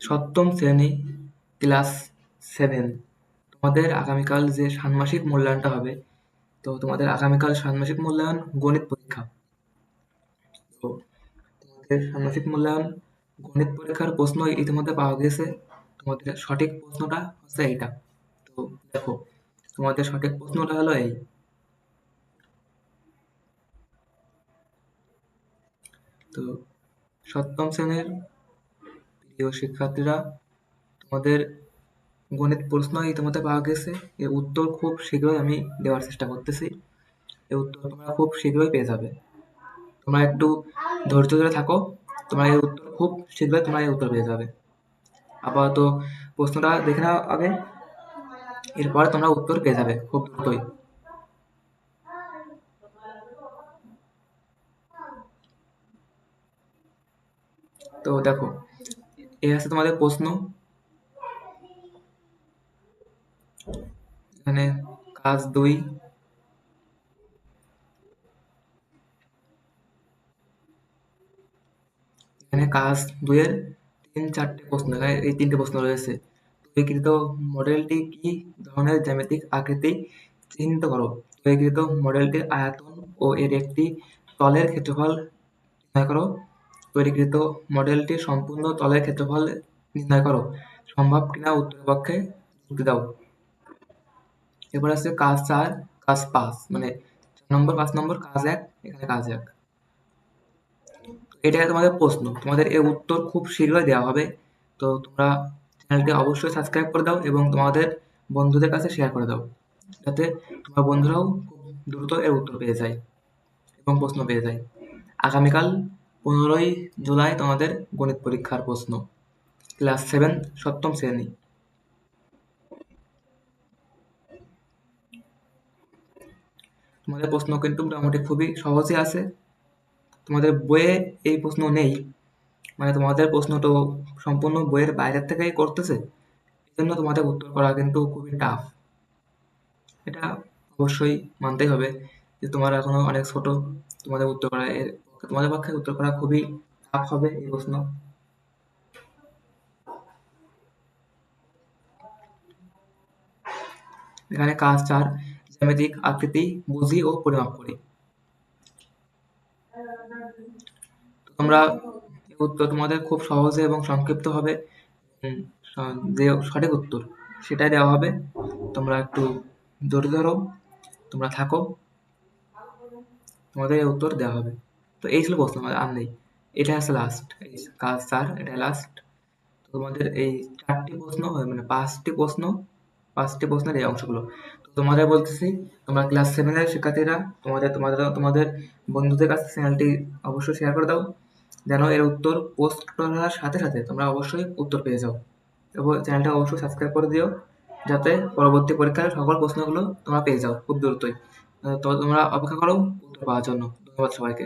সপ্তম শ্রেণী ক্লাস 7 তোমাদের আগামীকাল যে ষান্মাসিক মূল্যায়নটা হবে, তো তোমাদের আগামীকাল ষান্মাসিক মূল্যায়ন গণিত পরীক্ষা। তো তোমাদের ষান্মাসিক মূল্যায়ন গণিত পরীক্ষার প্রশ্ন ইতিমধ্যে পাওয়া গেছে। তোমাদের সঠিক প্রশ্নটা হচ্ছে এইটা। তো দেখো, তোমাদের সঠিক প্রশ্নটা হলো এই। তো সপ্তম শ্রেণীর প্রিয় শিক্ষার্থীরা, তোমাদের গণিত প্রশ্ন ইতিমধ্যে পাওয়া গেছে। এর উত্তর খুব শীঘ্রই আমি দেওয়ার চেষ্টা করতেছি। এর উত্তর তোমরা খুব শীঘ্রই পেয়ে যাবে। তোমরা একটু ধৈর্য ধরে থাকো, তোমরা এর উত্তর খুব শীঘ্রই তোমরা এর উত্তর পেয়ে যাবে। আপাতত প্রশ্নটা দেখে নাও আগে, এরপরে তোমরা উত্তর পেয়ে যাবে খুব দ্রুতই। তো দেখো, এই আছে তোমাদের প্রশ্ন। এখানে কাজ 2, এখানে কাজ 2 এর 3-4টে প্রশ্ন, এখানে এই 3টে প্রশ্ন রয়েছে। তৈরিকৃত মডেলটি কি ধরনের জ্যামিতিক আকৃতি চিহ্নিত করো। তৈরিকৃত মডেলটির আয়তন ও এর একটি তলের ক্ষেত্রফল নির্ণয় করো। তৈরিকৃত মডেলটির সম্পূর্ণ তলের ক্ষেত্রফল নির্ণয় করো। সম্ভব কিনা উত্তরের পক্ষে যুক্তি দাও। এরপর আছে কাজ 4, কাজ 5, মানে 4 নম্বর 5 নম্বর কাজ 1, এখানে কাজ 1। এটা তোমাদের প্রশ্ন, তোমাদের এর উত্তর খুব শীঘ্রই দেওয়া হবে। তো তোমরা চ্যানেলটি অবশ্যই সাবস্ক্রাইব করে দাও এবং তোমাদের বন্ধুদের কাছে শেয়ার করে দাও, যাতে তোমার বন্ধুরাও খুব দ্রুত এর উত্তর পেয়ে যায় এবং প্রশ্ন পেয়ে যায়। আগামীকাল 15ই জুলাই তোমাদের গণিত পরীক্ষার প্রশ্ন, ক্লাস 7 সপ্তম শ্রেণী। তোমাদের প্রশ্ন কিন্তু মোটামুটি খুবই সহজই আছে। তোমাদের বইয়ে এই প্রশ্ন নেই, মানে তোমাদের প্রশ্ন তো সম্পূর্ণ বইয়ের বাইরের থেকেই করতেছে, এই জন্য তোমাদের উত্তর করা কিন্তু খুবই টাফ। এটা অবশ্যই মানতেই হবে যে তোমরা এখনো অনেক ছোট, তোমাদের উত্তর করা তোমাদের পক্ষে উত্তর করা খুবই টাফ হবে এই প্রশ্ন। এখানে কাজ 4, জ্যামিতিক আকৃতি বুঝি ও পরিমাপ করি। তোমরা উত্তর তোমাদের খুব সহজে এবং সংক্ষিপ্ত হবে, যে সঠিক উত্তর সেটাই দেওয়া হবে। তোমরা একটু ধৈর্য ধরো, তোমরা থাকো, তোমাদের এই উত্তর দেওয়া হবে। তো এই ছিল প্রশ্ন, আমাদের আর নেই। এটা আছে লাস্ট, এই কাজ 4 এটা লাস্ট। তোমাদের এই 4টি প্রশ্ন, মানে 5টি প্রশ্নের এই অংশগুলো। তো তোমাদের বলতেছি, তোমরা ক্লাস 7 এর শিক্ষার্থীরা তোমাদের তোমাদের তোমাদের বন্ধুদের কাছে চ্যানেলটি অবশ্যই শেয়ার করে দাও, যেন এর উত্তর পোস্ট করার সাথে সাথে তোমরা অবশ্যই উত্তর পেয়ে যাও। এবং চ্যানেলটা অবশ্যই সাবস্ক্রাইব করে দিও, যাতে পরবর্তী পরীক্ষার সকল প্রশ্নগুলো তোমরা পেয়ে যাও খুব দ্রুতই। তো তোমরা অপেক্ষা করো উত্তর পাওয়ার জন্য। ধন্যবাদ সবাইকে।